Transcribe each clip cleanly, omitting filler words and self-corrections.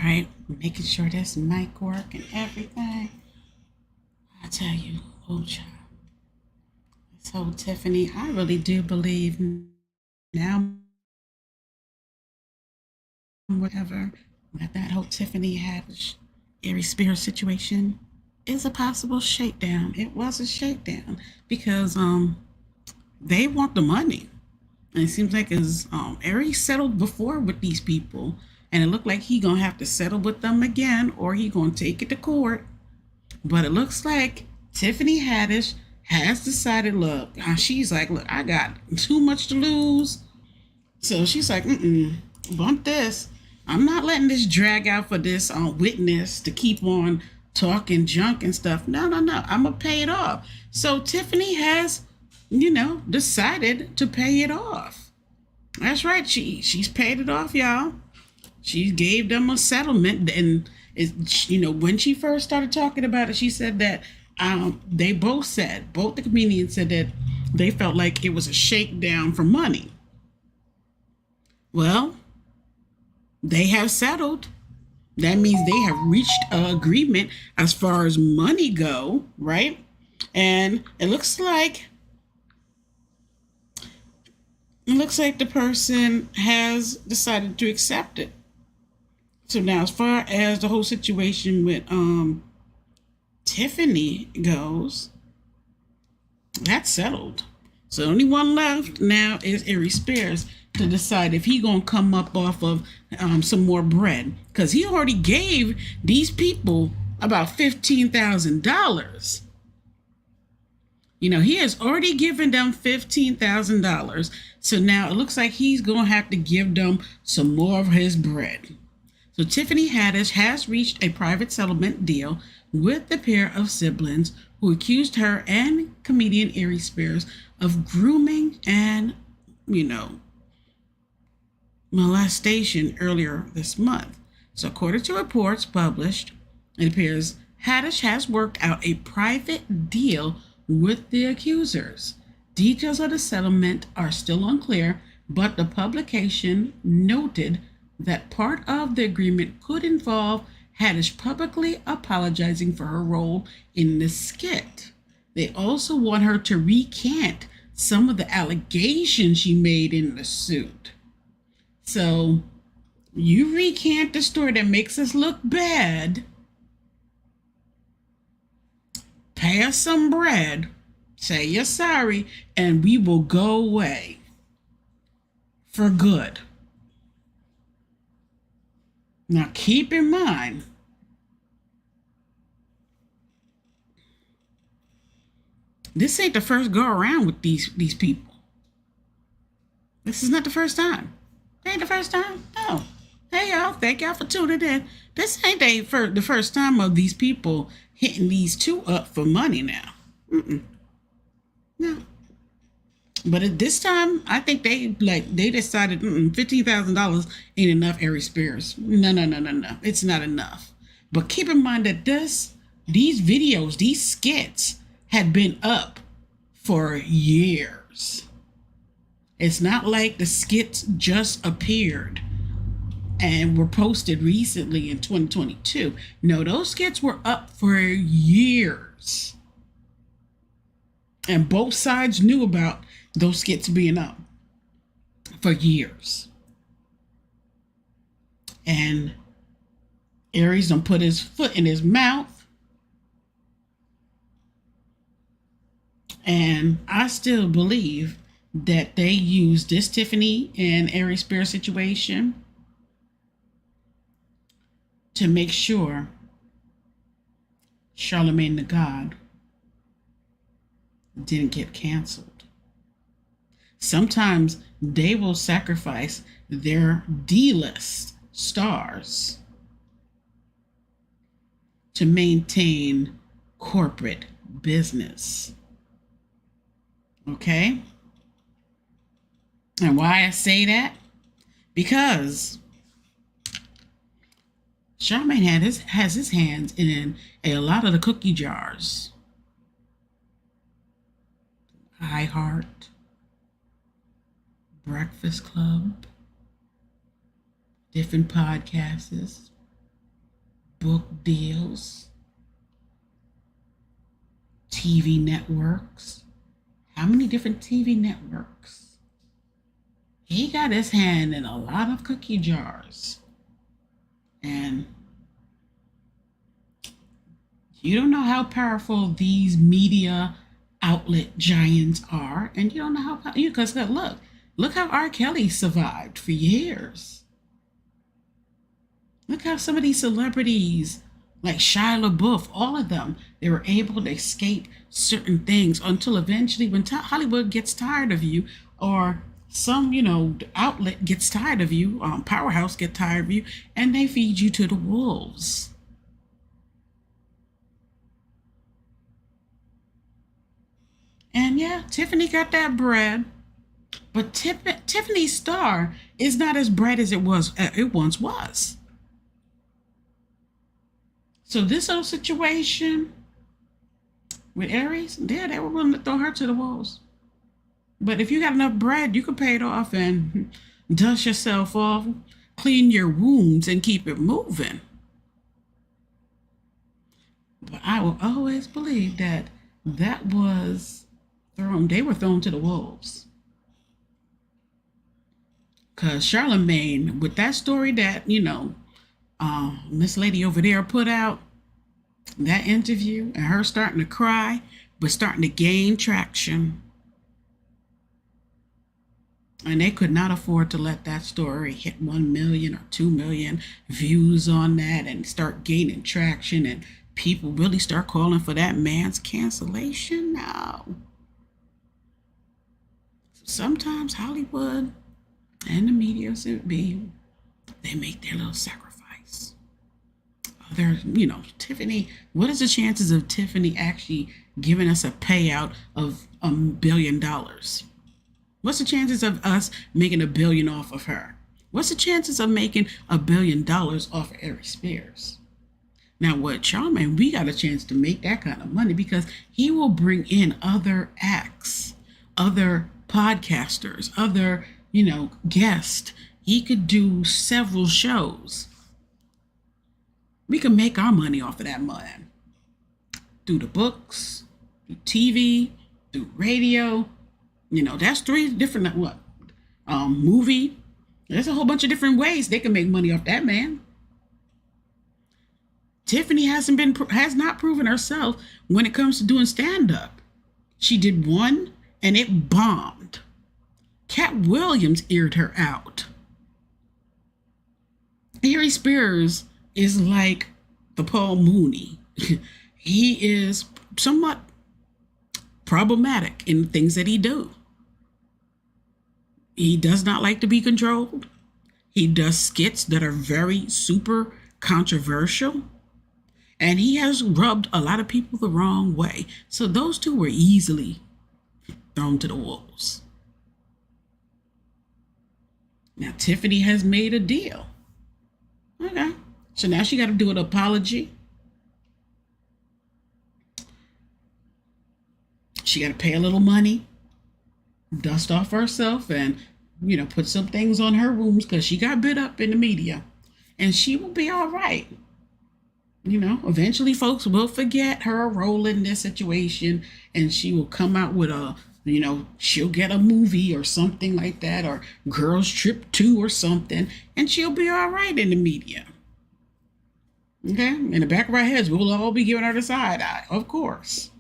right, making sure this mic work and everything. I tell you, oh child. So Tiffany, I really do believe now whatever that whole Tiffany Haddish Aries Spears situation is a possible shakedown. It was a shakedown because they want the money. And it seems like as Aries settled before with these people, and it looked like he gonna have to settle with them again, or he gonna take it to court. But it looks like Tiffany Haddish has decided. Look, she's like, look, I got too much to lose, so she's like, bump this. I'm not letting this drag out for this witness to keep on talking junk and stuff. No, no, no. I'm gonna pay it off. So Tiffany has, decided to pay it off. That's right. She's paid it off, y'all. She gave them a settlement, and when she first started talking about it, she said that both the comedians said that they felt like it was a shakedown for money. Well, they have settled. That means they have reached an agreement as far as money go, right? And it looks like the person has decided to accept it. So now, as far as the whole situation with Tiffany goes, that's settled. So the only one left now is Aries Spears to decide if he gonna come up off of some more bread, because he already gave these people about $15,000. He has already given them $15,000. So now it looks like he's gonna have to give them some more of his bread. So Tiffany Haddish has reached a private settlement deal with the pair of siblings who accused her and comedian Aries Spears of grooming and, molestation earlier this month. So according to reports published, it appears Haddish has worked out a private deal with the accusers. Details of the settlement are still unclear, but the publication noted that part of the agreement could involve Haddish publicly apologizing for her role in the skit. They also want her to recant some of the allegations she made in the suit. So, you recant the story that makes us look bad, pay us some bread, say you're sorry, and we will go away for good. Now keep in mind, this ain't the first go around with these people. This is not the first time. It ain't the first time. No. Hey y'all, thank y'all for tuning in. This ain't the first time of these people hitting these two up for money now. No. But at this time, I think they decided $15,000 ain't enough. Aries Spears, no, it's not enough. But keep in mind that these videos, these skits, had been up for years. It's not like the skits just appeared and were posted recently in 2022. No, those skits were up for years, and both sides knew about those skits being up for years. And Aries done put his foot in his mouth. And I still believe that they used this Tiffany and Aries Spears situation to make sure Charlemagne the God didn't get canceled. Sometimes they will sacrifice their D-list stars to maintain corporate business. Okay? And why I say that? Because Charlemagne has his hands in a lot of the cookie jars. iHeart, Breakfast Club, different podcasts, book deals, TV networks. How many different TV networks? He got his hand in a lot of cookie jars. And you don't know how powerful these media outlet giants are. And you don't know how, because look how R. Kelly survived for years. Look how some of these celebrities, like Shia LaBeouf, all of them, they were able to escape certain things until eventually when Hollywood gets tired of you, or some, outlet gets tired of you, powerhouse get tired of you, and they feed you to the wolves. And yeah, Tiffany got that bread, but Tiffany's star is not as bright as it once was. So this whole situation with Aries, yeah, they were willing to throw her to the wolves. But if you got enough bread, you can pay it off and dust yourself off, clean your wounds, and keep it moving. But I will always believe that they were thrown to the wolves. Because Charlemagne, with that story that, Miss Lady over there put out, that interview, and her starting to cry, but starting to gain traction. And they could not afford to let that story hit 1 million or 2 million views on that and start gaining traction and people really start calling for that man's cancellation. No. Sometimes Hollywood and the media they make their little sacrifice. Tiffany, what is the chances of Tiffany actually giving us a payout of $1 billion? What's the chances of us making $1 billion off of her? What's the chances of making $1 billion off of Aries Spears? Now, with Charlemagne, we got a chance to make that kind of money because he will bring in other acts, other podcasters, other, guests. He could do several shows. We can make our money off of that money through the books, through TV, through radio. That's 3 different movie. There's a whole bunch of different ways they can make money off that man. Tiffany has not proven herself when it comes to doing stand-up. She did one and it bombed. Cat Williams eared her out. Aries Spears is like the Paul Mooney. He is somewhat problematic in the things that he do. He does not like to be controlled. He does skits that are very super controversial. And he has rubbed a lot of people the wrong way. So those two were easily thrown to the wolves. Now, Tiffany has made a deal. Okay. So now she got to do an apology. She got to pay a little money, dust off herself, and, put some things on her wounds because she got bit up in the media. And she will be all right. Eventually folks will forget her role in this situation and she will come out with she'll get a movie or something like that, or Girls Trip 2 or something, and she'll be all right in the media. Okay? In the back of our heads, we'll all be giving her the side eye, of course.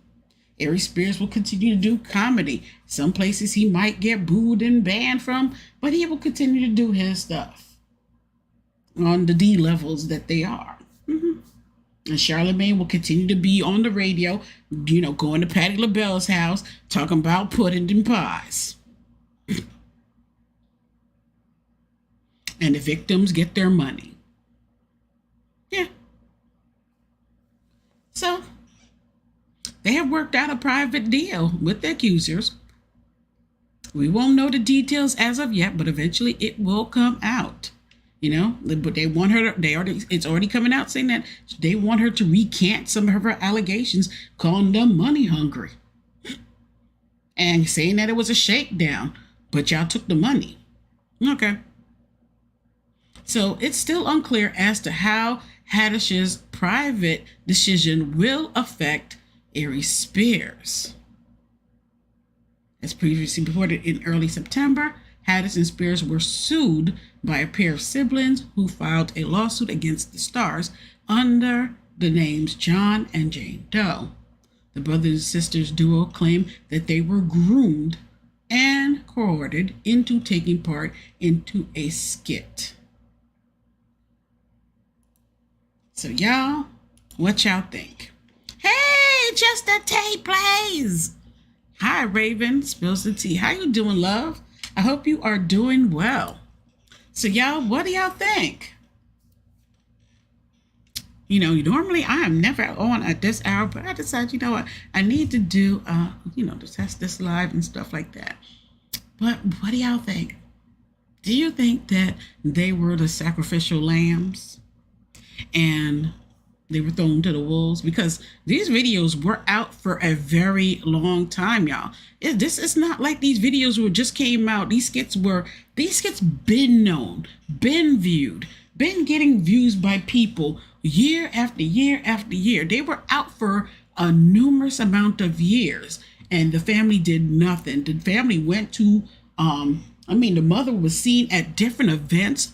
Aries Spears will continue to do comedy. Some places he might get booed and banned from, but he will continue to do his stuff on the D levels that they are. Mm-hmm. And Charlemagne will continue to be on the radio, going to Patti LaBelle's house, talking about pudding and pies. And the victims get their money. Yeah. So, they have worked out a private deal with the accusers. We won't know the details as of yet, but eventually it will come out. But they want her it's already coming out saying that they want her to recant some of her allegations, calling them money hungry and saying that it was a shakedown, but y'all took the money. Okay. So it's still unclear as to how Haddish's private decision will affect Aries Spears. As previously reported in early September, Haddish and Spears were sued by a pair of siblings who filed a lawsuit against the stars under the names John and Jane Doe. The brothers and sisters duo claimed that they were groomed and coerced into taking part into a skit. So y'all, what y'all think? Hey, just a tape plays. Hi, Raven, spills the tea. How you doing, love? I hope you are doing well. So y'all, what do y'all think? You know, normally I am never on at this hour, but I decided, you know what, I need to do, to test this live and stuff like that. But what do y'all think? Do you think that they were the sacrificial lambs and they were thrown to the wolves? Because these videos were out for a very long time, y'all. This is not like these videos were just came out. These skits been known, been viewed, been getting views by people year after year after year. They were out for a numerous amount of years, and the family did nothing. The family went to, the mother was seen at different events,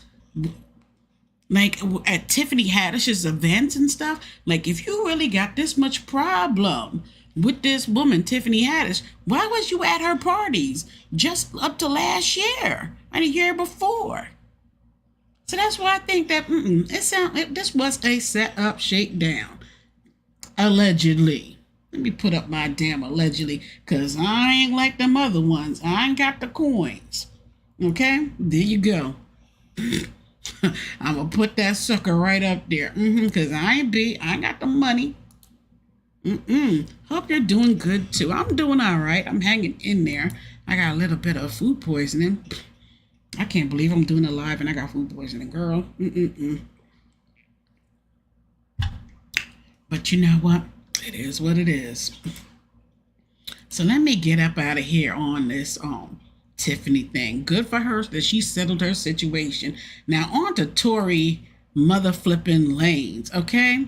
like at Tiffany Haddish's events and stuff. Like, if you really got this much problem with this woman, Tiffany Haddish, why was you at her parties just up to last year and a year before? So that's why I think that this was a set-up, shakedown. Allegedly. Let me put up my damn allegedly, because I ain't like them other ones. I ain't got the coins. Okay? There you go. I'm going to put that sucker right up there. Because I got the money. Hope you're doing good, too. I'm doing all right. I'm hanging in there. I got a little bit of food poisoning. I can't believe I'm doing it live and I got food poisoning, girl. But you know what? It is what it is. So let me get up out of here on this Tiffany thing. Good for her that she settled her situation. Now on to Tory mother flipping Lanez, okay?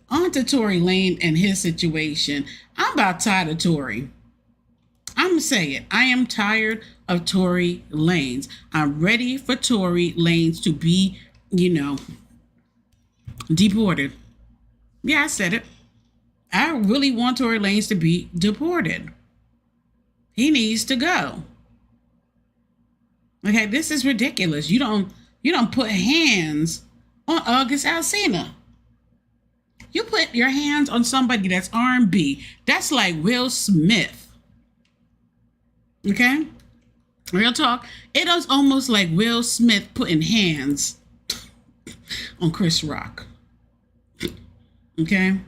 On to Tory Lanez and his situation. I'm about tired of Tory. I'm going to say it. I am tired of Tory Lanez. I'm ready for Tory Lanez to be, deported. Yeah, I said it. I really want Tory Lanez to be deported. He needs to go. Okay, this is ridiculous. You don't put hands on August Alsina. You put your hands on somebody that's R&B. That's like Will Smith. Okay? Real talk. It is almost like Will Smith putting hands on Chris Rock. Okay?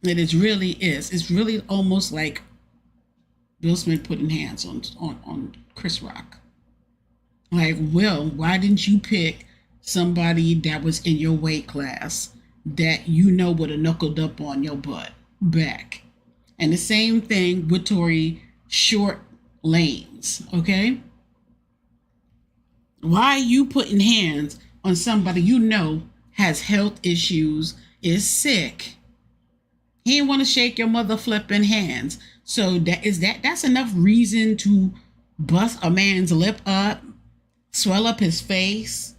It really is. It's really almost like Will Smith putting hands on Chris Rock. Like, Will, why didn't you pick somebody that was in your weight class that would have knuckled up on your back? And the same thing with Tory Short Lanez, okay? Why are you putting hands on somebody has health issues, is sick? He didn't want to shake your mother flipping hands. So that's enough reason to bust a man's lip up, swell up his face.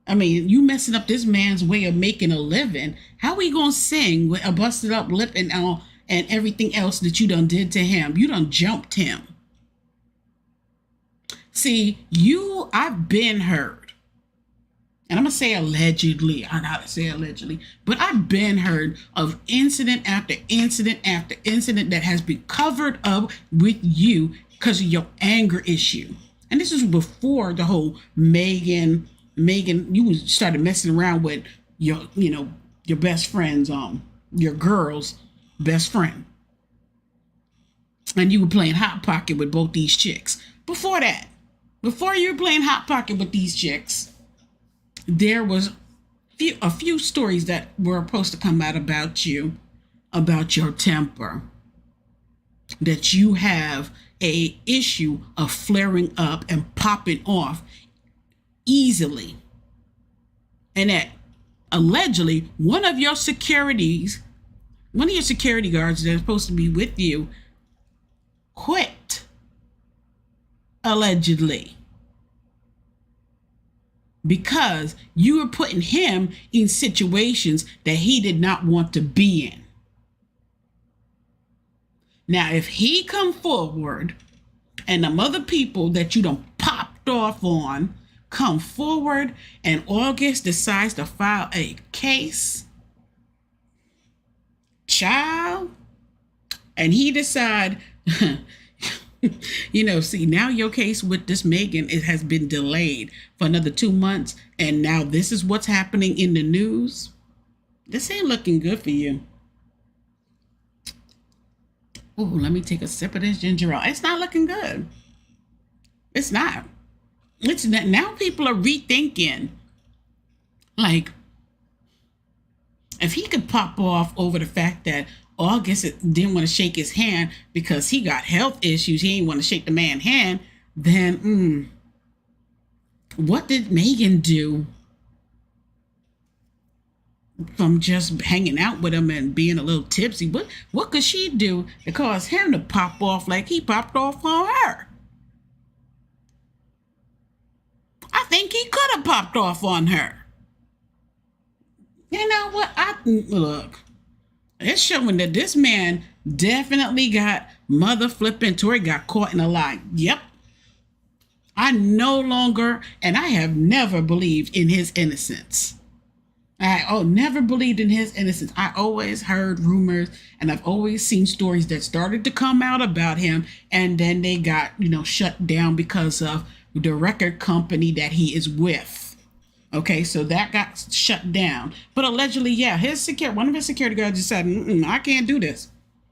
I mean, you messing up this man's way of making a living. How are we gonna sing with a busted up lip and everything else that you done did to him? You done jumped him. See, I've been heard, and I'm going to say allegedly, I gotta say allegedly, but I've been heard of incident after incident after incident that has been covered up with you because of your anger issue. And this is before the whole Megan, you started messing around with your best friend's, your girl's best friend. And you were playing Hot Pocket with both these chicks. Before you were playing Hot Pocket with these chicks, there was a few stories that were supposed to come out about you, about your temper, that you have a issue of flaring up and popping off easily, and that allegedly one of your security guards that's supposed to be with you quit, allegedly, because you were putting him in situations that he did not want to be in. Now, if he come forward and the other people that you done popped off on come forward and August decides to file a case, child, and he decide, see, now your case with this Megan, it has been delayed for another 2 months, and now this is what's happening in the news. This ain't looking good for you. Oh, let me take a sip of this ginger ale. It's not looking good. It's not. It's not. Now people are rethinking. Like, if he could pop off over the fact that August didn't want to shake his hand because he got health issues, he didn't want to shake the man's hand, then what did Megan do from just hanging out with him and being a little tipsy? What could she do to cause him to pop off like he popped off on her? I think he could have popped off on her. You know what? Look, it's showing that this man definitely got mother flipping. Tory got caught in a lie. Yep. I no longer, and I have never believed in his innocence. Never believed in his innocence. I always heard rumors, and I've always seen stories that started to come out about him, and then they got, shut down because of the record company that he is with. Okay, so that got shut down. But allegedly, yeah, one of his security guards decided, I can't do this.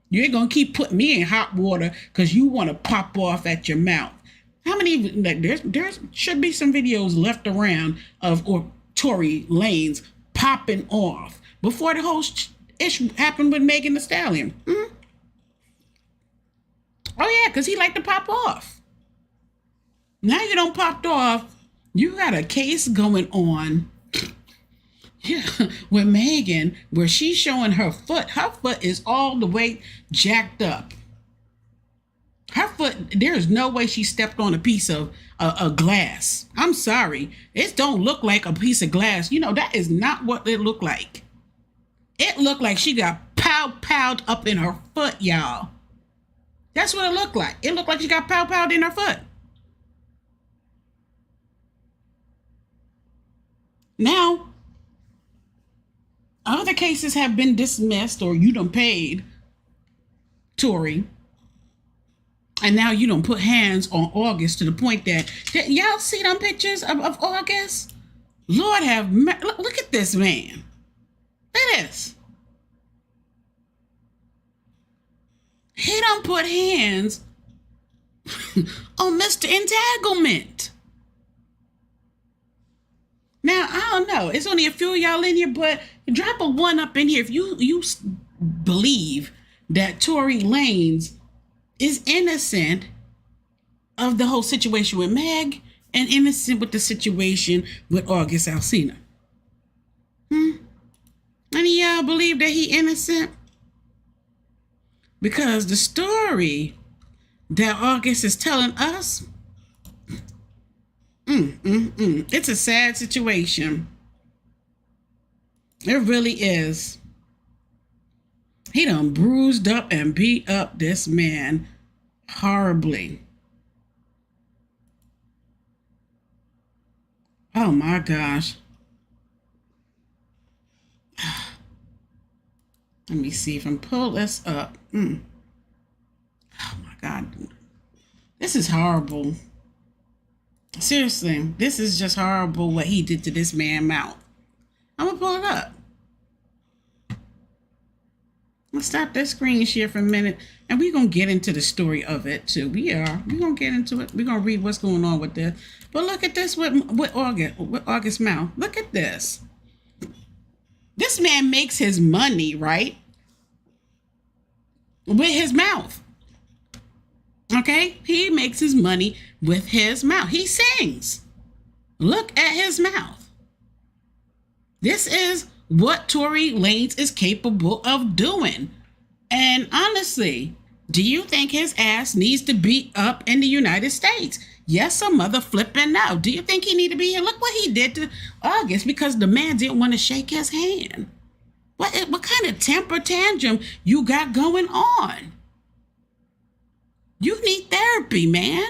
You ain't gonna keep putting me in hot water because you want to pop off at your mouth. How many? There should be some videos left around of Tory Lanez popping off before the whole issue happened with Megan Thee Stallion. Oh yeah, because he liked to pop off. Now you don't popped off. You got a case going on, with Megan where she's showing her foot. Her foot is all the way jacked up. Her foot, there's no way she stepped on a piece of a glass. I'm sorry. It don't look like a piece of glass. That is not what it looked like. It looked like she got powed up in her foot, y'all. That's what it looked like. It looked like she got powed in her foot. Now, other cases have been dismissed, or you done paid Tory, and now you done put hands on August to the point that y'all see them pictures of August? Lord look at this man. Look at this. He done put hands on Mr. Entanglement. Now, I don't know. It's only a few of y'all in here, but drop a 1 up in here if you believe that Tory Lanez is innocent of the whole situation with Meg and innocent with the situation with August Alsina. Any of y'all believe that he innocent? Because the story that August is telling us, it's a sad situation. It really is. He done bruised up and beat up this man horribly. Oh my gosh. Let me see if I can pull this up. Oh my God. This is horrible. Seriously, this is just horrible what he did to this man's mouth. I'm going to pull it up. Let's stop that screen share for a minute, and we're going to get into the story of it too. We're going to get into it. We're going to read what's going on with this. But look at this with August's mouth. Look at this. This man makes his money, right? With his mouth. Okay? He makes his money with his mouth. He sings. Look at his mouth. This is what Tory Lanez is capable of doing. And honestly, do you think his ass needs to be up in the United States? Yes, a mother flipping no. Do you think he need to be here? Look what he did to August because the man didn't want to shake his hand. What kind of temper tantrum you got going on? You need therapy, man.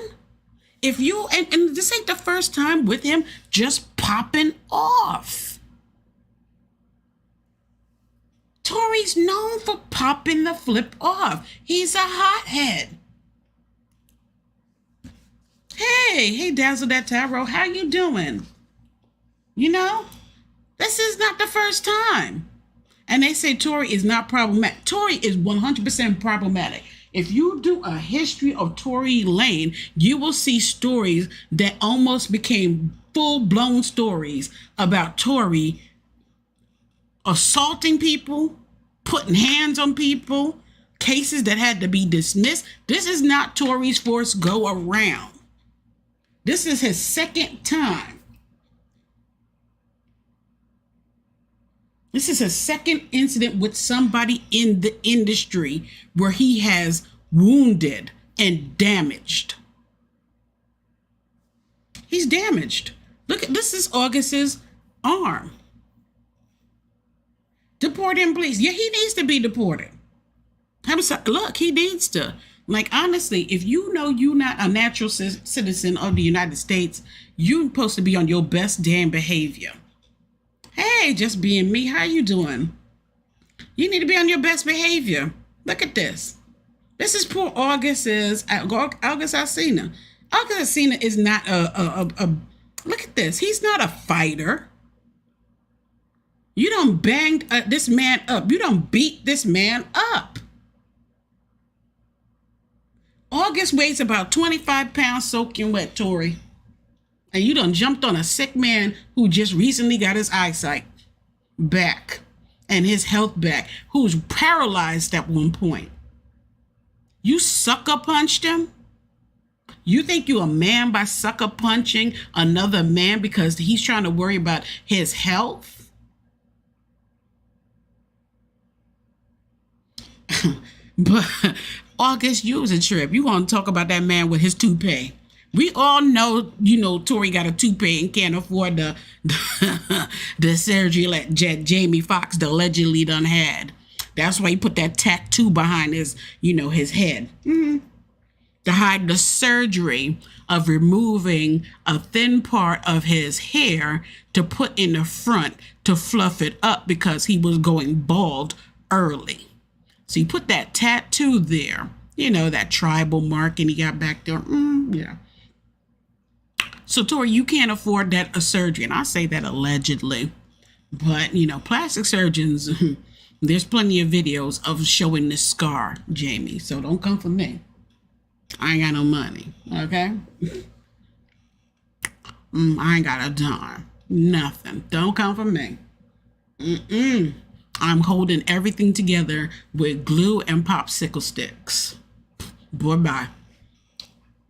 If you, and this ain't the first time with him just popping off. Tory's known for popping the flip off. He's a hothead. Hey, Dazzle That Tarot, how you doing? You know, this is not the first time. And they say Tory is not problematic. Tory is 100% problematic. If you do a history of Tory Lanez, you will see stories that almost became full-blown stories about Tory assaulting people, putting hands on people, cases that had to be dismissed. This is not Tory's first go around. This is his second time. This is his second incident with somebody in the industry where he has wounded and damaged. He's damaged. Look, this is August's arm. Deport him, please. Yeah, he needs to be deported. I'm sorry. Look, he needs to. Like, honestly, if you know you're not a natural citizen of the United States, you're supposed to be on your best damn behavior. Hey, just being me, how you doing? You need to be on your best behavior. Look at this. This is poor August Alsina. August Alsina is not a look at this. He's not a fighter. You done banged this man up. You done beat this man up. August weighs about 25 pounds soaking wet, Tory. And you done jumped on a sick man who just recently got his eyesight back and his health back, who's paralyzed at one point. You sucker punched him? You think you're a man by sucker punching another man because he's trying to worry about his health? But August, you was a trip. You want to talk about that man with his toupee. We all know, Tory got a toupee and can't afford the surgery that Jamie Foxx allegedly done had. That's why he put that tattoo behind his head. Mm-hmm. To hide the surgery of removing a thin part of his hair to put in the front to fluff it up because he was going bald early. So he put that tattoo there, that tribal mark, and he got back there. Yeah. So, Tory, you can't afford that a surgery. And I say that allegedly. But, plastic surgeons, there's plenty of videos of showing this scar, Jamie. So don't come for me. I ain't got no money, okay? I ain't got a dime. Nothing. Don't come for me. I'm holding everything together with glue and popsicle sticks. Bye-bye.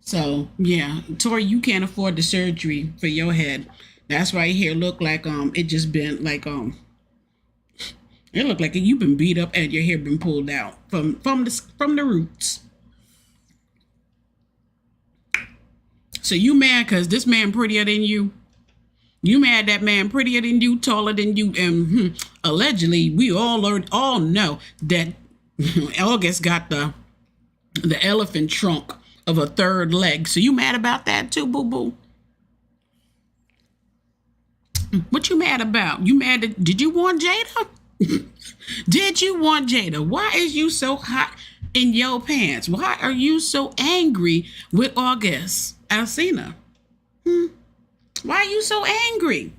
So, yeah, Tory, you can't afford the surgery for your head. That's why your hair look like it just been like it looked like you've been beat up and your hair been pulled out from the roots. So you mad because this man prettier than you? You mad that man prettier than you, taller than you, and allegedly we all know that August got the elephant trunk of a third leg. So you mad about that too, boo-boo? What you mad about? You mad that, did you want Jada? Did you want Jada? Why is you so hot in your pants? Why are you so angry with August Alsina? Why are you so angry?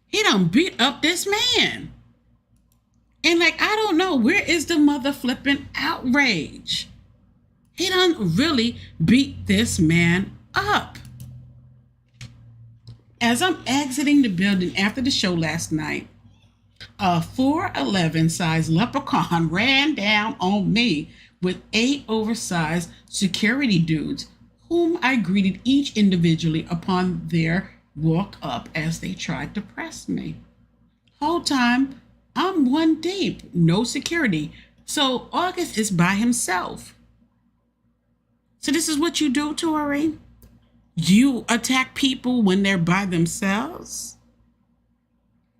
He done beat up this man. And I don't know, where is the mother flipping outrage? He done really beat this man up. As I'm exiting the building after the show last night, a 4'11" size leprechaun ran down on me with 8 oversized security dudes, whom I greeted each individually upon their walk up as they tried to press me. Whole time, I'm one deep, no security. So August is by himself. So this is what you do, Tory. You attack people when they're by themselves,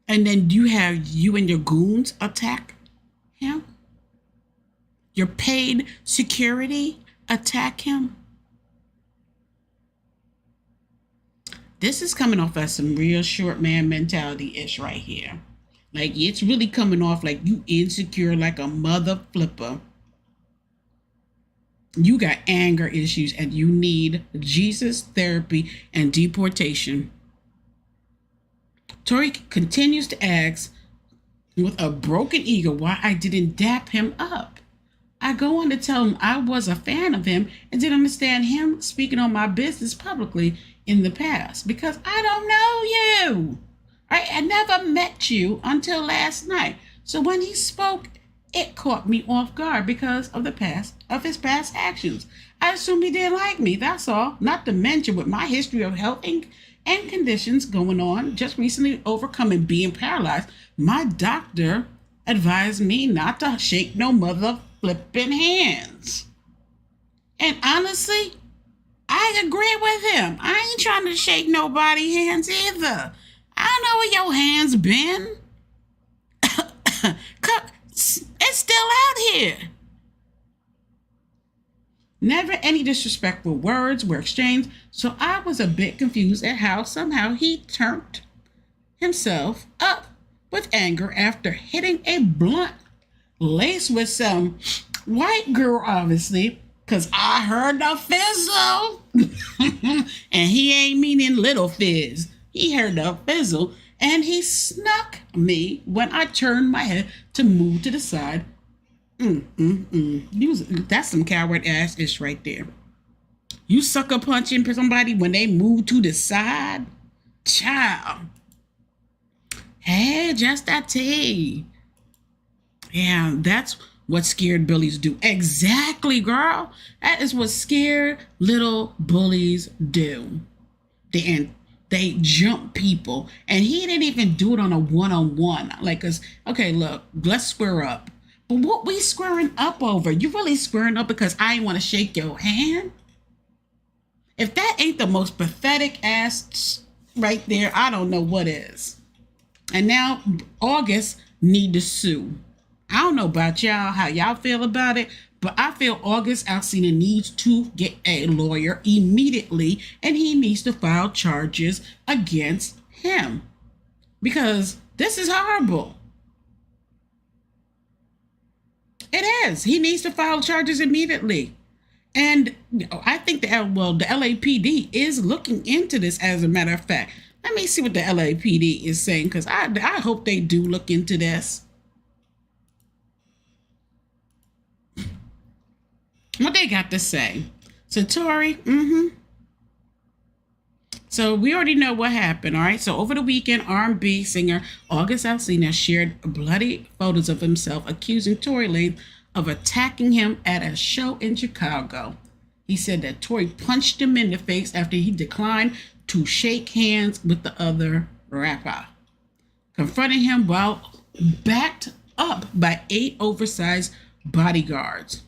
and then you have you and your goons attack him. Your paid security attack him. This is coming off as some real short man mentality ish right here. Like, it's really coming off like you insecure like a mother flipper. You got anger issues and you need Jesus therapy and deportation. Tory continues to ask with a broken ego why I didn't dap him up. I go on to tell him I was a fan of him and didn't understand him speaking on my business publicly in the past because I don't know you. I never met you until last night. So when he spoke, it caught me off guard because of his past actions. I assumed he didn't like me, that's all. Not to mention with my history of health and conditions going on, just recently overcoming being paralyzed, my doctor advised me not to shake no mother flipping hands. And honestly, I agree with him. I ain't trying to shake nobody hands either. I don't know where your hands been. It's still out here. Never any disrespectful words were exchanged, so I was a bit confused at how somehow he turned himself up with anger after hitting a blunt laced with some white girl, obviously, because I heard the fizzle. And he ain't meaning little fizz. He heard the fizzle, and he snuck me when I turned my head to move to the side. That's some coward ass ish right there. You sucker punching somebody when they move to the side? Child. Hey, just that tea. Yeah, that's what scared bullies do. Exactly, girl. That is what scared little bullies do. They jump people. And he didn't even do it on a one-on-one. Like, okay, look, let's square up. But what we squaring up over? You really squaring up because I ain't want to shake your hand? If that ain't the most pathetic ass right there, I don't know what is. And now August need to sue. I don't know about y'all, how y'all feel about it, but I feel August Alsina needs to get a lawyer immediately, and he needs to file charges against him because this is horrible. It is. He needs to file charges immediately. And I think the LAPD is looking into this, as a matter of fact. Let me see what the LAPD is saying, because I hope they do look into this. What they got to say. So, Tory, So we already know what happened, all right? So over the weekend, R&B singer August Alsina shared bloody photos of himself accusing Tory Lanez of attacking him at a show in Chicago. He said that Tory punched him in the face after he declined to shake hands with the other rapper, confronting him while backed up by 8 oversized bodyguards.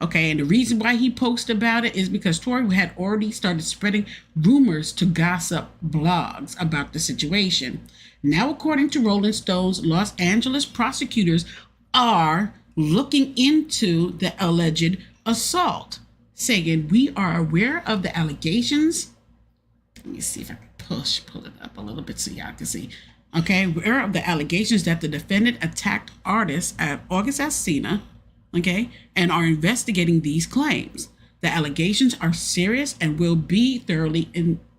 Okay, and the reason why he posted about it is because Tory had already started spreading rumors to gossip blogs about the situation. Now, according to Rolling Stone's, Los Angeles prosecutors are looking into the alleged assault, saying, "We are aware of the allegations." Let me see if I can pull it up a little bit so y'all can see. Okay, we're aware of the allegations that the defendant attacked artist at August Alsina, okay, and are investigating these claims. The allegations are serious and will be thoroughly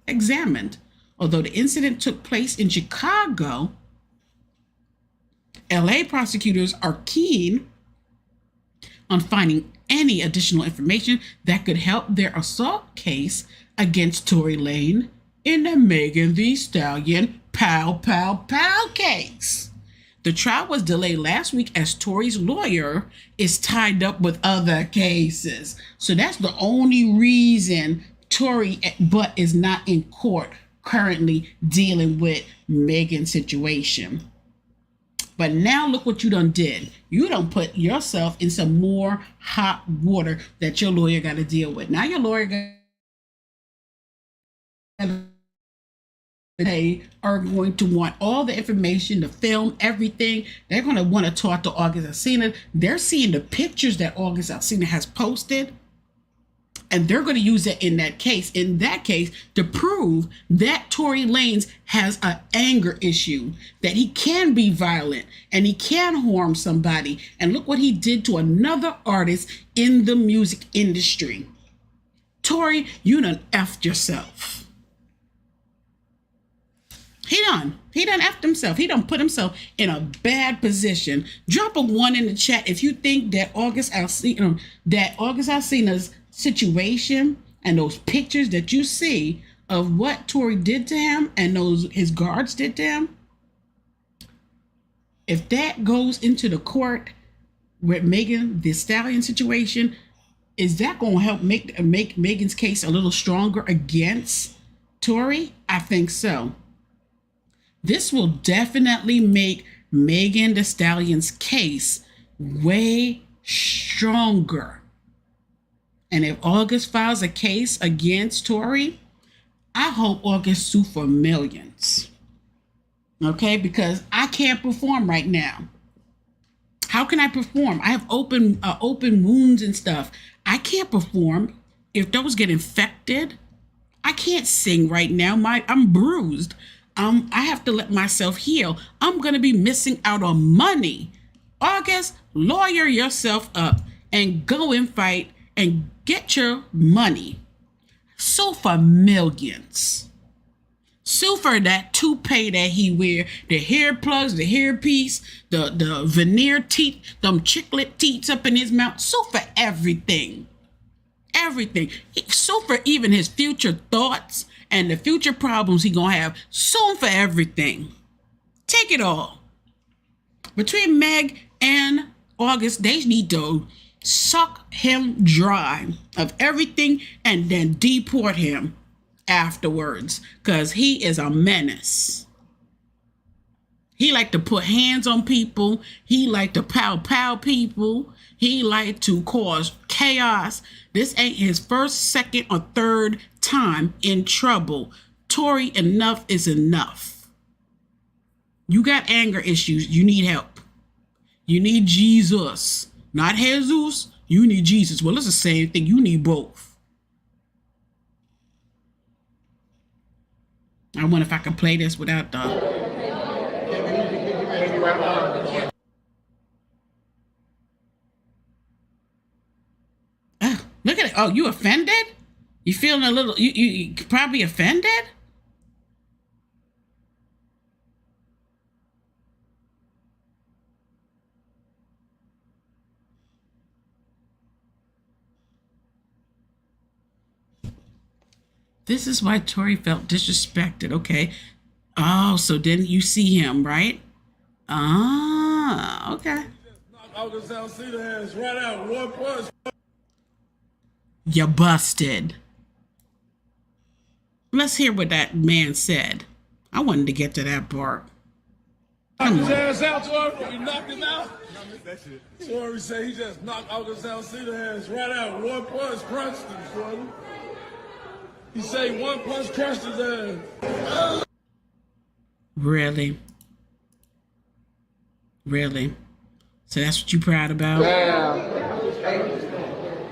examined. Although the incident took place in Chicago, LA prosecutors are keen on finding any additional information that could help their assault case against Tory Lanez in the Megan Thee Stallion Pow Pow Pow case. The trial was delayed last week as Tory's lawyer is tied up with other cases. So that's the only reason Tory butt is not in court currently dealing with Megan's situation. But now look what you done did. You done put yourself in some more hot water that your lawyer got to deal with. Now your lawyer they are going to want all the information, the film, everything. They're going to want to talk to August Alsina. They're seeing the pictures that August Alsina has posted, and they're going to use it in that case. In that case, to prove that Tory Lanez has an anger issue, that he can be violent and he can harm somebody. And look what he did to another artist in the music industry. Tory, you done effed yourself. He done effed himself. He done put himself in a bad position. Drop a 1 in the chat if you think that August Alsina's situation and those pictures that you see of what Tory did to him and those his guards did to him, if that goes into the court with Megan Thee Stallion situation, is that going to help make Megan's case a little stronger against Tory? I think so. This will definitely make Megan Thee Stallion's case way stronger. And if August files a case against Tory, I hope August sue for millions. Okay, because I can't perform right now. How can I perform? I have open wounds and stuff. I can't perform if those get infected. I can't sing right now. I'm bruised. I have to let myself heal. I'm going to be missing out on money. August, lawyer yourself up and go and fight and get your money. Sue for millions. Sue for that toupee that he wear, the hair plugs, the hairpiece, the veneer teeth, them chiclet teeth up in his mouth. Sue for everything. Everything. Sue for even his future thoughts and the future problems he gonna have. Sue for everything. Take it all. Between Meg and August, they need to suck him dry of everything and then deport him afterwards, because he is a menace. He like to put hands on people. He like to pow people. He like to cause chaos. This ain't his first, second, or third time in trouble. Tory, enough is enough. You got anger issues. You need help. You need Jesus. Not Jesus. You need Jesus. Well, it's the same thing. You need both. I wonder if I can play this without the... Look at it. Oh, you offended? You feeling a little, you probably offended? This is why Tory felt disrespected, okay? Oh, so then you see him, right? Ah, okay. August Alsina has right out 1 punch. You busted. Let's hear what that man said. I wanted to get to that part. Knocked his ass out, Tory. You knocked him out. Tory said he just knocked August Alsina ass right out. 1 punch crunched him, Tory. He said 1 punch crushed his ass. Really? Really? So that's what you proud about? Yeah.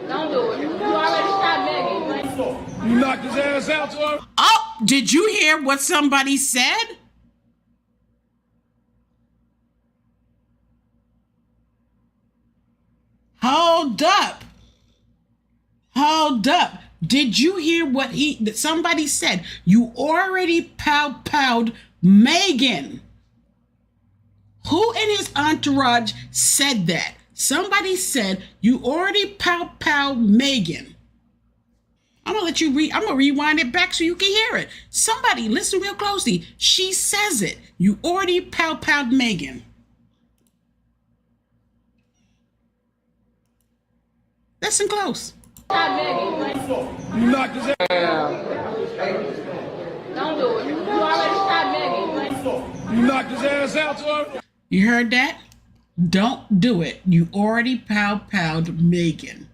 Don't do it. You already shot Megan. You knocked his ass out, Tory. Oh, did you hear what somebody said? Hold up. Hold up. Did you hear what somebody said? You already pow-powed Megan. Who in his entourage said that? Somebody said you already pow-powed Megan. I'm gonna let you I'm gonna rewind it back so you can hear it. Somebody listen real closely. She says it. You already pow-powed Megan. Listen close. Shot Megan. You knocked his ass. knocked his ass out, Tory. You heard that? Don't do it. You already pow-powed Megan.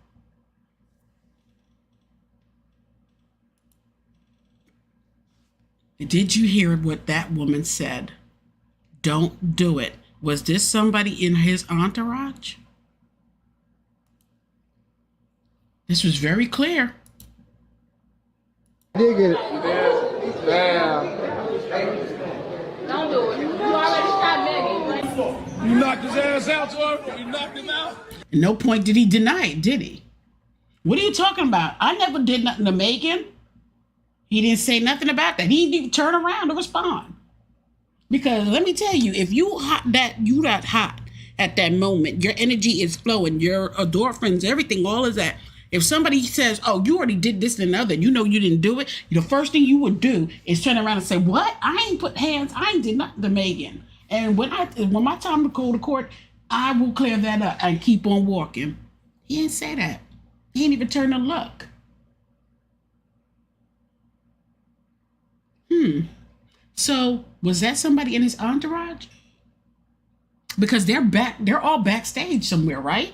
Did you hear what that woman said? Don't do it. Was this somebody in his entourage? This was very clear. Dig it. Damn. Don't do it. You already shot Megan. You knocked his ass out, Tory. You knocked him out. At no point did he deny it, did he? What are you talking about? I never did nothing to Megan. He didn't say nothing about that. He didn't even turn around to respond. Because let me tell you, if you that hot at that moment, your energy is flowing, your endorphins, everything, all of that. If somebody says, oh, you already did this and another, you know you didn't do it, the first thing you would do is turn around and say, what? I ain't put hands, I ain't did nothing to Megan. And when my time to go to court, I will clear that up and keep on walking. He didn't say that. He didn't even turn to look. So was that somebody in his entourage? Because they're all backstage somewhere, right?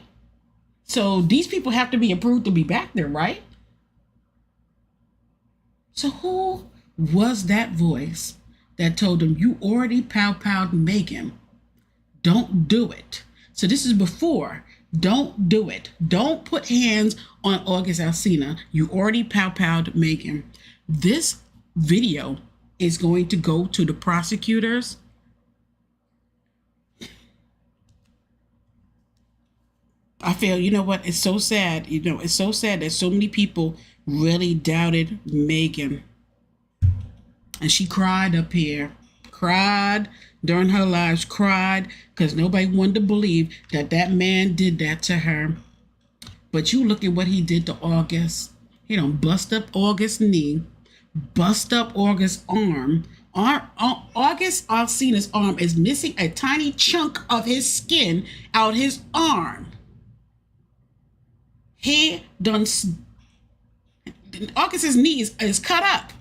So these people have to be approved to be back there, right? So who was that voice that told him, you already pow-powed Megan? Don't do it. So this is before. Don't do it. Don't put hands on August Alsina. You already pow-powed Megan. This video is going to go to the prosecutors. I feel, you know what, it's so sad. You know, it's so sad that so many people really doubted Megan. And she cried up here, cried during her lives, cried because nobody wanted to believe that that man did that to her. But you look at what he did to August. He done bust up August's knee, bust up August's arm. August Alsina's arm is missing a tiny chunk of his skin out his arm. He done, August's knee is cut up.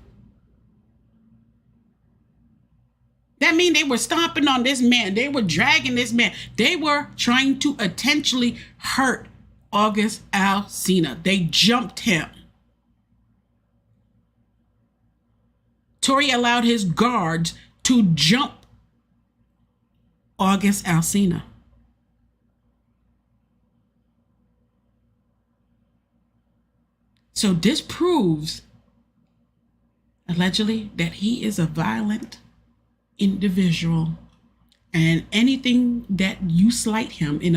That means they were stomping on this man. They were dragging this man. They were trying to intentionally hurt August Alsina. They jumped him. Tory allowed his guards to jump August Alsina. So this proves, allegedly, that he is a violent individual, and anything that you slight him in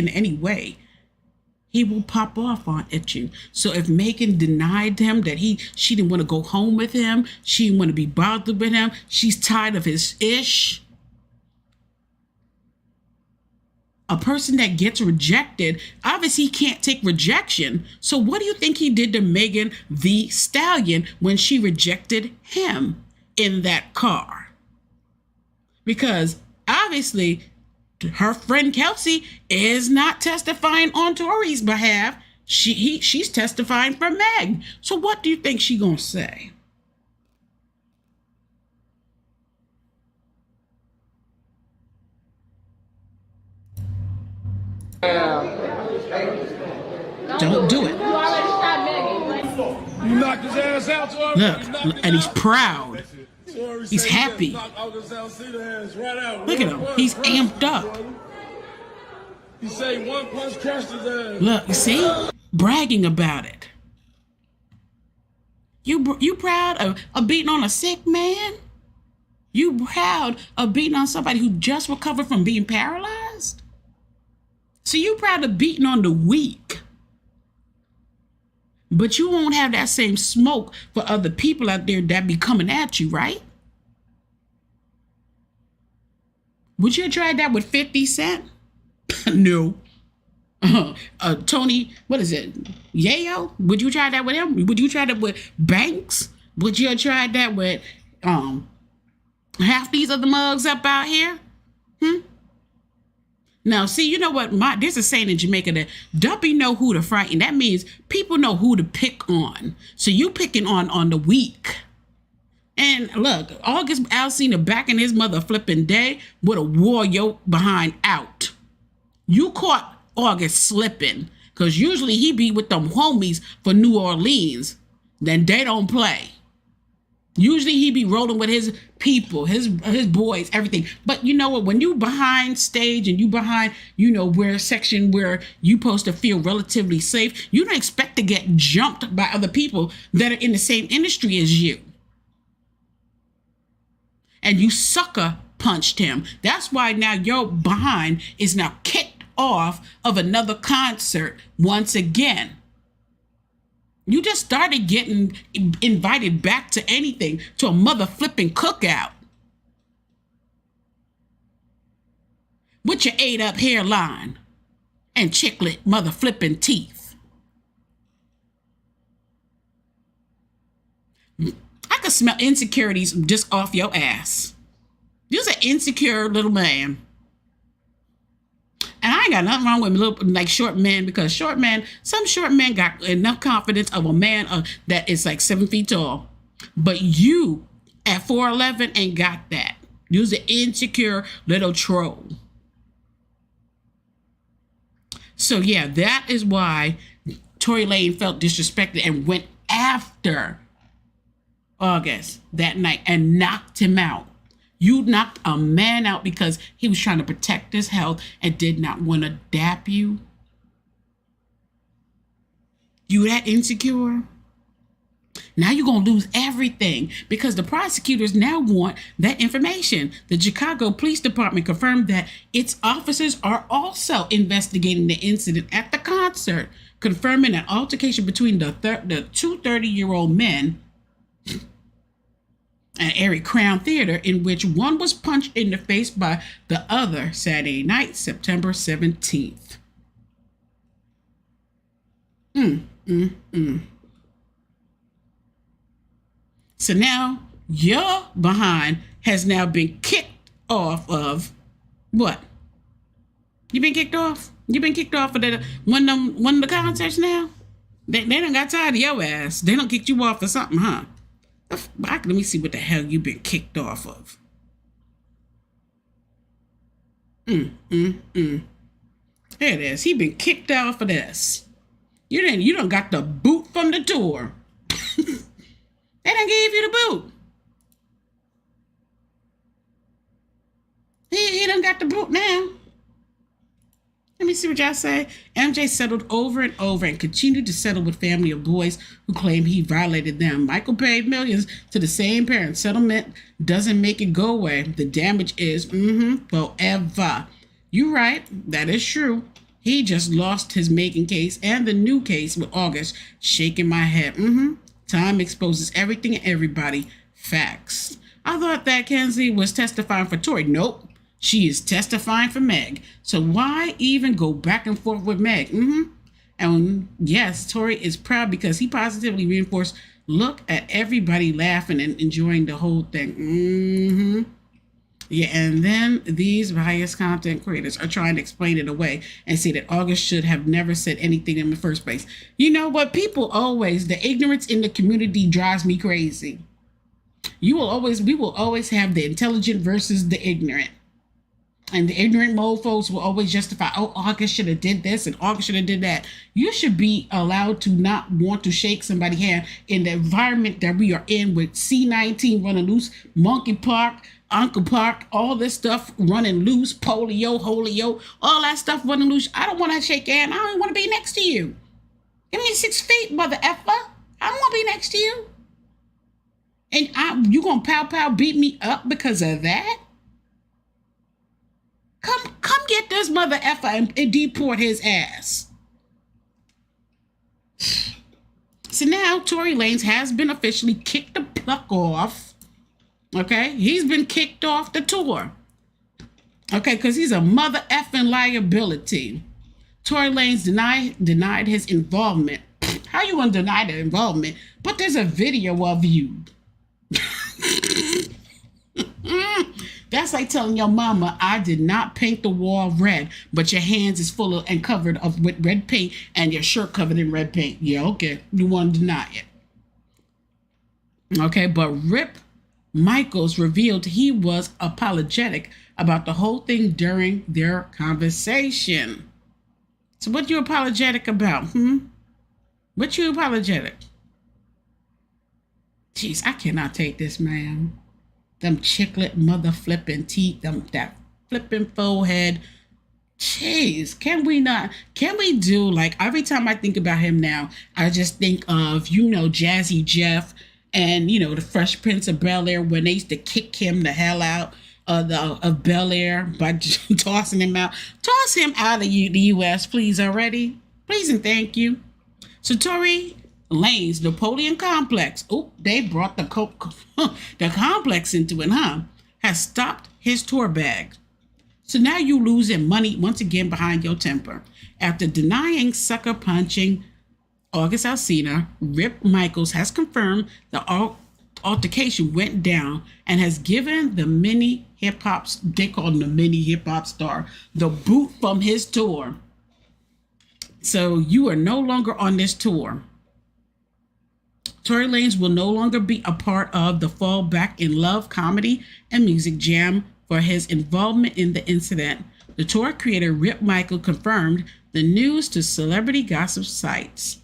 any way, he will pop off at you. So if Megan denied him that she didn't want to go home with him, she didn't want to be bothered with him, she's tired of his ish. A person that gets rejected, obviously he can't take rejection. So what do you think he did to Megan the Stallion when she rejected him in that car? Because obviously her friend Kelsey is not testifying on Tory's behalf. She's testifying for Meg. So what do you think she's gonna say? Don't do it. You already shot Megan. You knocked his ass out, Tory. Look, and he's proud. He's happy. Look at him. He's amped up. He say one punch crushed his ass. Look, you see? Bragging about it. You proud of beating on a sick man? You proud of beating on somebody who just recovered from being paralyzed? So you proud of beating on the weak? But you won't have that same smoke for other people out there that be coming at you, right? Would you have tried that with 50 Cent? No. Tony, what is it? Yayo? Would you try that with him? Would you try that with Banks? Would you have tried that with half these other mugs up out here? Now, see, you know what? There's a saying in Jamaica that duppy know who to frighten. That means people know who to pick on. So you picking on the weak. And look, August Alsina back in his mother flipping day would have wore your behind out. You caught August slipping, because usually he be with them homies for New Orleans. Then they don't play. Usually he be rolling with his people, his boys, everything. But you know what? When you behind stage and you behind, where section where you supposed to feel relatively safe, you don't expect to get jumped by other people that are in the same industry as you. And you sucker punched him. That's why now your behind is now kicked off of another concert once again. You just started getting invited back to anything, to a mother flipping cookout with your ate up hairline and chiclet mother flipping teeth. I could smell insecurities just off your ass. You're an insecure little man. And I ain't got nothing wrong with little, short men, because some short men got enough confidence of a man that is 7 feet tall. But you at 4'11" ain't got that. You're an insecure little troll. So yeah, that is why Tory Lanez felt disrespected and went after August that night and knocked him out. You knocked a man out because he was trying to protect his health and did not want to dap you. You that insecure? Now you're going to lose everything because the prosecutors now want that information. The Chicago Police Department confirmed that its officers are also investigating the incident at the concert, confirming an altercation between the two 30-year-old men at Aries Crown Theater, in which one was punched in the face by the other Saturday night, September 17th. So now your behind has now been kicked off of what? You been kicked off? You been kicked off of one of the concerts now? They done got tired of your ass. They done kicked you off for something, huh? Let me see what the hell you been kicked off of. Here it is. He been kicked off of this. You done got the boot from the tour. They done gave you the boot. He done got the boot now. Let me see what y'all say. MJ settled over and over and continued to settle with family of boys who claim he violated them. Michael paid millions to the same parents. Settlement doesn't make it go away. The damage is forever. You're right. That is true. He just lost his making case and the new case with August. Shaking my head. Time exposes everything and everybody. Facts. I thought that Kenzie was testifying for Tory. Nope. She is testifying for Meg. So why even go back and forth with Meg? And yes, Tory is proud because he positively reinforced, look at everybody laughing and enjoying the whole thing. Yeah, and then these biased content creators are trying to explain it away and say that August should have never said anything in the first place. You know what? The ignorance in the community drives me crazy. We will always have the intelligent versus the ignorant. And the ignorant mofos will always justify, August should have did this and August should have did that. You should be allowed to not want to shake somebody's hand in the environment that we are in with C-19 running loose, Monkey Park, Uncle Park, all this stuff running loose, polio, holio, all that stuff running loose. I don't want to shake your hand. I don't want to be next to you. Give me 6 feet, mother effer. I don't want to be next to you. And you going to pow beat me up because of that? Come get this mother effer and deport his ass. So now Tory Lanez has been officially kicked the pluck off. Okay, he's been kicked off the tour. Okay, because he's a mother effing liability. Tory Lanez denied his involvement. How you gonna deny the involvement? But there's a video of you. That's like telling your mama, I did not paint the wall red, but your hands is full of and covered with red paint and your shirt covered in red paint. Yeah, okay. You want to deny it. Okay, but rip Michaels revealed he was apologetic about the whole thing during their conversation. So what you apologetic about? What you apologetic? Jeez, I cannot take this, man. Them chiclet mother flipping teeth, that flipping forehead. Jeez, can we do, like, every time I think about him now, I just think of, Jazzy Jeff and, the Fresh Prince of Bel-Air when they used to kick him the hell out of Bel-Air by tossing him out. Toss him out of the U.S., please, already. Please and thank you. So Tory Lanez Napoleon complex, they brought the complex into it, has stopped his tour bag. So now you losing money once again behind your temper. After denying sucker punching August Alsina, Rip Michaels has confirmed the altercation went down and has given the mini hip-hop, they call him the mini hip-hop star, the boot from his tour. So you are no longer on this tour. Tory Lanez will no longer be a part of the Fall Back in Love comedy and music jam for his involvement in the incident. The tour creator Rip Michael confirmed the news to celebrity gossip sites,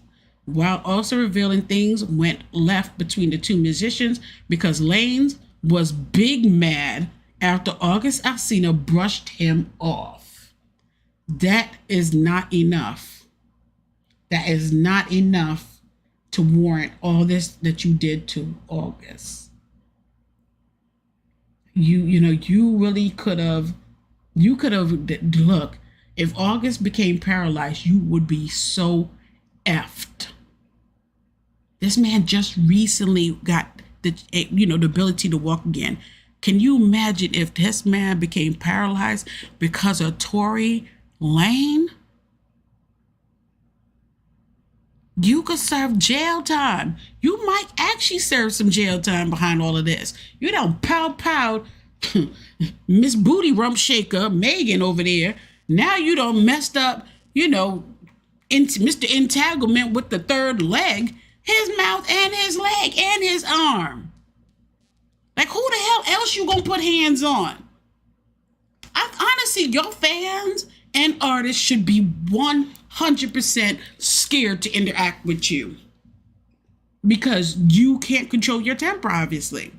while also revealing things went left between the two musicians because Lanez was big mad after August Alsina brushed him off. That is not enough. That is not enough to warrant all this that you did to August. You really could have, look, if August became paralyzed, you would be so effed. This man just recently got the ability to walk again. Can you imagine if this man became paralyzed because of Tory Lanez? You could serve jail time. You might actually serve some jail time behind all of this. You don't pow Miss Booty Rump Shaker, Megan over there. Now you don't messed up, Mr. Entanglement with the third leg, his mouth and his leg and his arm. Like, who the hell else you gonna put hands on? Honestly, your fans and artists should be 100% scared to interact with you because you can't control your temper, obviously.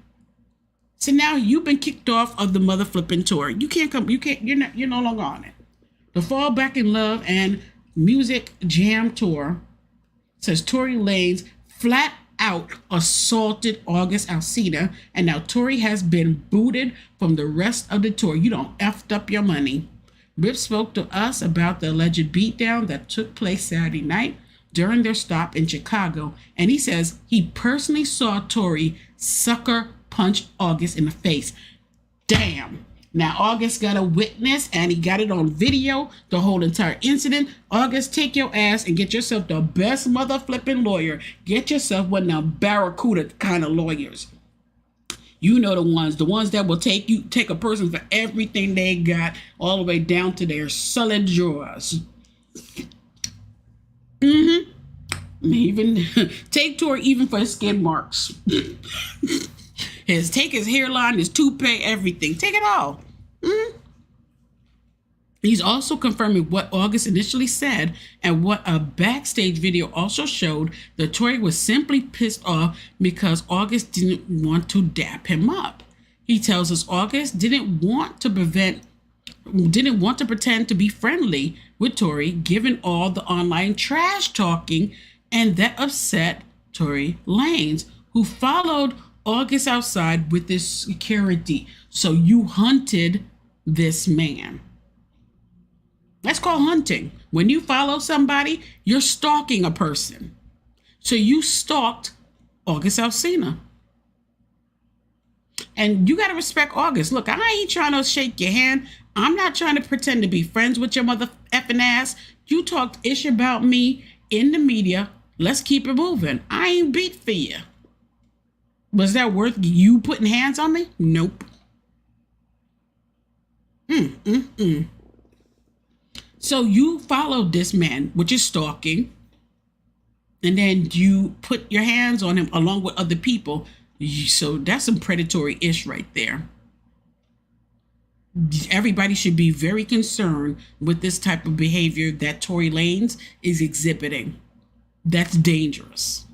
So now you've been kicked off of the mother flipping tour. You're no longer on it. The Fall Back in Love and Music Jam Tour says Tory Lanez flat out assaulted August Alsina, and now Tory has been booted from the rest of the tour. You don't effed up your money. Rip spoke to us about the alleged beatdown that took place Saturday night during their stop in Chicago, and he says he personally saw Tory sucker punch August in the face. Damn. Now August got a witness and he got it on video, the whole entire incident. August, take your ass and get yourself the best mother flipping lawyer. Get yourself one of them barracuda kind of lawyers. You know the ones that will take a person for everything they got, all the way down to their solid drawers. Even take Tory even for his skin marks. Take his hairline, his toupee, everything. Take it all. He's also confirming what August initially said and what a backstage video also showed, that Tory was simply pissed off because August didn't want to dap him up. He tells us August didn't want to pretend to be friendly with Tory given all the online trash talking, and that upset Tory Lanez, who followed August outside with his security. So you hunted this man. That's called hunting. When you follow somebody, you're stalking a person. So you stalked August Alsina. And you got to respect August. Look, I ain't trying to shake your hand. I'm not trying to pretend to be friends with your mother effing ass. You talked ish about me in the media. Let's keep it moving. I ain't beat for you. Was that worth you putting hands on me? Nope. So you followed this man, which is stalking, and then you put your hands on him along with other people. So that's some predatory-ish right there. Everybody should be very concerned with this type of behavior that Tory Lanez is exhibiting. That's dangerous.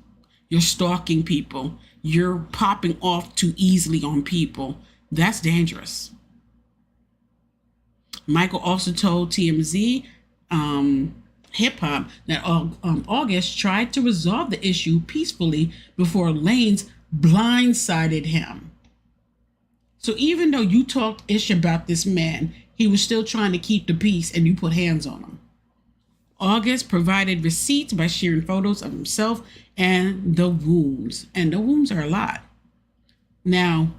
You're stalking people. You're popping off too easily on people. That's dangerous. Michael also told TMZ Hip Hop that August tried to resolve the issue peacefully before Lanez blindsided him. So even though you talked ish about this man, he was still trying to keep the peace and you put hands on him. August provided receipts by sharing photos of himself and the wounds. And the wounds are a lot. Now,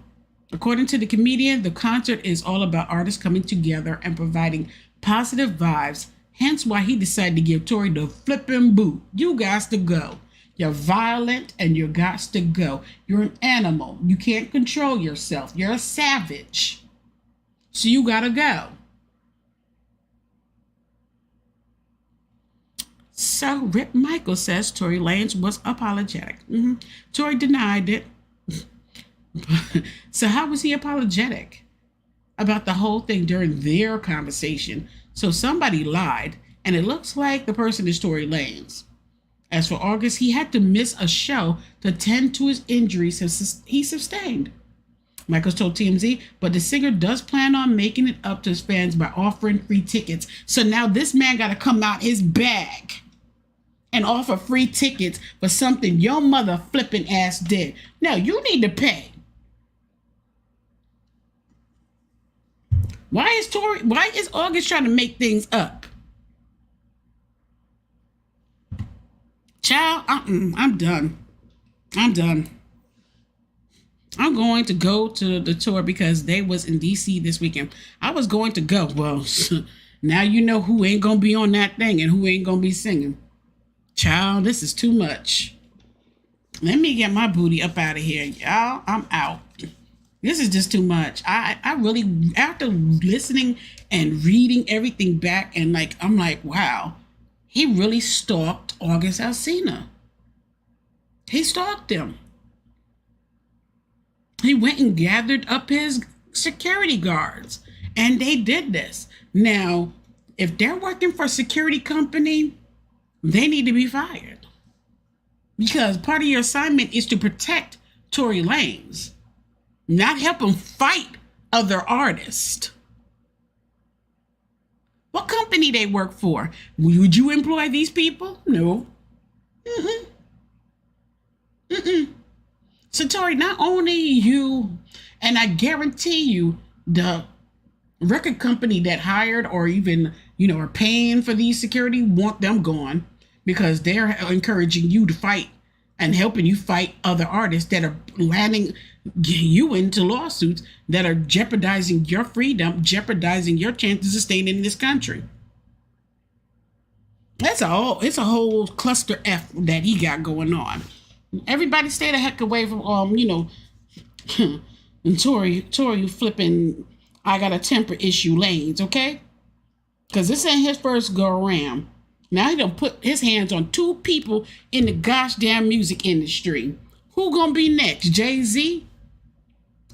according to the comedian, the concert is all about artists coming together and providing positive vibes. Hence why he decided to give Tory the flipping boot. You got to go. You're violent and you got to go. You're an animal. You can't control yourself. You're a savage. So you got to go. So Rip Michael says Tory Lanez was apologetic. Tory denied it. So how was he apologetic about the whole thing during their conversation? So somebody lied, and it looks like the person is Tory Lanez. As for August, he had to miss a show to tend to his injuries he sustained. Michaels told TMZ, but the singer does plan on making it up to his fans by offering free tickets. So now this man got to come out his bag and offer free tickets for something your mother flipping ass did. No, you need to pay. Why is August trying to make things up? Child, I'm done. I'm going to go to the tour because they was in DC this weekend. I was going to go. Well, now you know who ain't going to be on that thing and who ain't going to be singing. Child, this is too much. Let me get my booty up out of here, y'all. I'm out. This is just too much. I really, after listening and reading everything back and I'm like, wow, he really stalked August Alsina. He stalked him. He went and gathered up his security guards and they did this. Now, if they're working for a security company, they need to be fired because part of your assignment is to protect Tory Lanez, not help him fight other artists. What company they work for? Would you employ these people? No. So Tory, not only you, and I guarantee you, the record company that hired or even, are paying for these security want them gone because they're encouraging you to fight and helping you fight other artists that are landing you into lawsuits that are jeopardizing your freedom, jeopardizing your chances of staying in this country. It's a whole cluster F that he got going on. Everybody stay the heck away from and Tory flipping I got a temper issue Lanez, okay? Because this ain't his first go around. Now he done put his hands on two people in the gosh damn music industry. Who gonna be next? Jay-Z?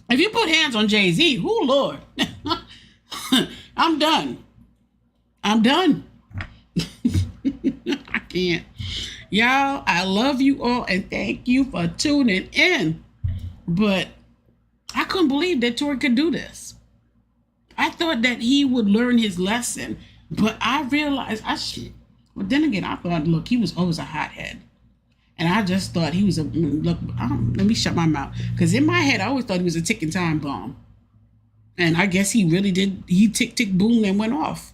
If you put hands on Jay-Z, who Lord? I'm done. I can't. Y'all, I love you all and thank you for tuning in. But I couldn't believe that Tory could do this. I thought that he would learn his lesson, but I realized But then again, I thought, look, he was always a hothead. And I just thought he was let me shut my mouth. Because in my head, I always thought he was a ticking time bomb. And I guess he really did. He tick, tick, boom, and went off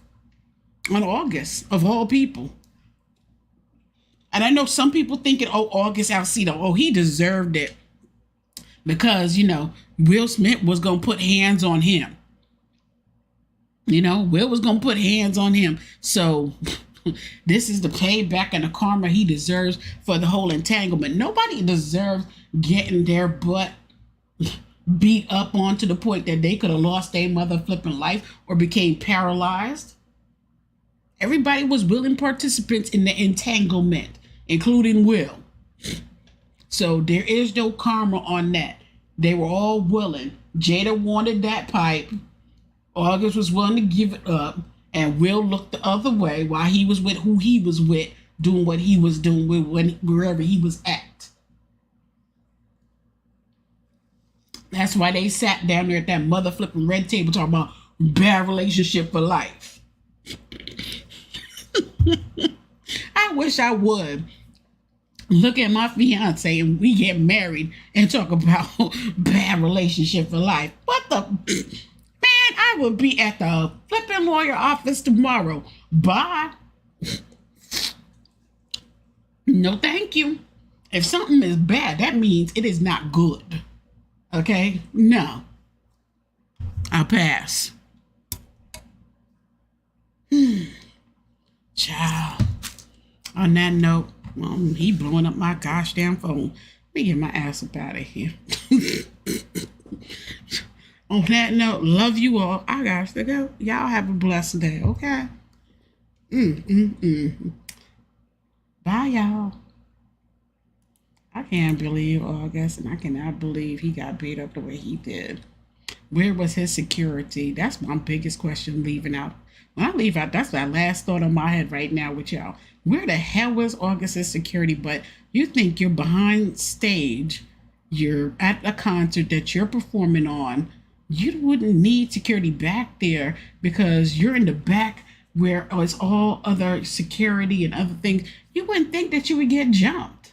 on August, of all people. And I know some people thinking, August Alsina, he deserved it. Because, Will Smith was going to put hands on him. Will was going to put hands on him. So this is the payback and the karma he deserves for the whole entanglement. Nobody deserves getting their butt beat up on to the point that they could have lost their mother flipping life or became paralyzed. Everybody was willing participants in the entanglement, including Will. So there is no karma on that. They were all willing. Jada wanted that pipe. August was willing to give it up. And Will looked the other way while he was with who he was with, doing what he was doing wherever he was at. That's why they sat down there at that mother flipping red table talking about bad relationship for life. I wish I would look at my fiance and we get married and talk about bad relationship for life. What the man? I would be at the flipping lawyer office tomorrow. Bye. No, thank you. If something is bad, that means it is not good. Okay? No. I'll pass. Child. On that note, he blowing up my gosh damn phone. Let me get my ass up out of here. On that note, love you all. I got to go. Y'all have a blessed day, okay? Bye, y'all. I can't believe August, and I cannot believe he got beat up the way he did. Where was his security? That's my biggest question leaving out. When I leave out, that's that last thought on my head right now with y'all. Where the hell was August's security? But you think you're behind stage, you're at a concert that you're performing on, you wouldn't need security back there because you're in the back where it's all other security and other things. You wouldn't think that you would get jumped.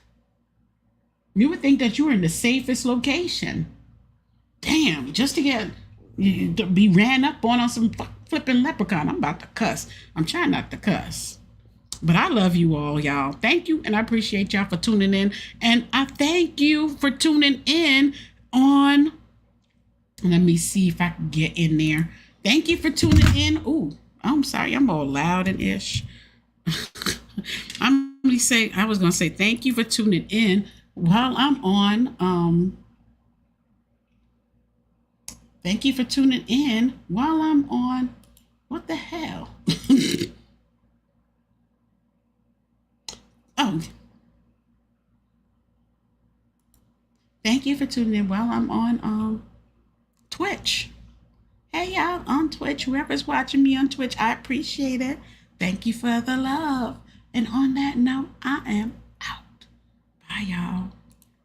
You would think that you were in the safest location. Damn, just to be ran up on some flipping leprechaun. I'm about to cuss. I'm trying not to cuss. But I love you all, y'all. Thank you, and I appreciate y'all for tuning in. And I thank you for tuning in on... Let me see if I can get in there. Thank you for tuning in. Ooh, I'm sorry. I'm all loud and ish. I was going to say thank you for tuning in while I'm on... Thank you for tuning in while I'm on... What the hell? Oh. Thank you for tuning in while I'm on Twitch. Hey, y'all, on Twitch. Whoever's watching me on Twitch, I appreciate it. Thank you for the love. And on that note, I am out. Bye, y'all.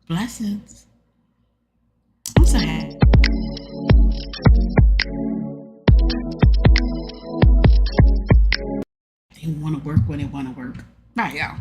Blessings. I'm sorry. They want to work when they want to work. Bye, y'all.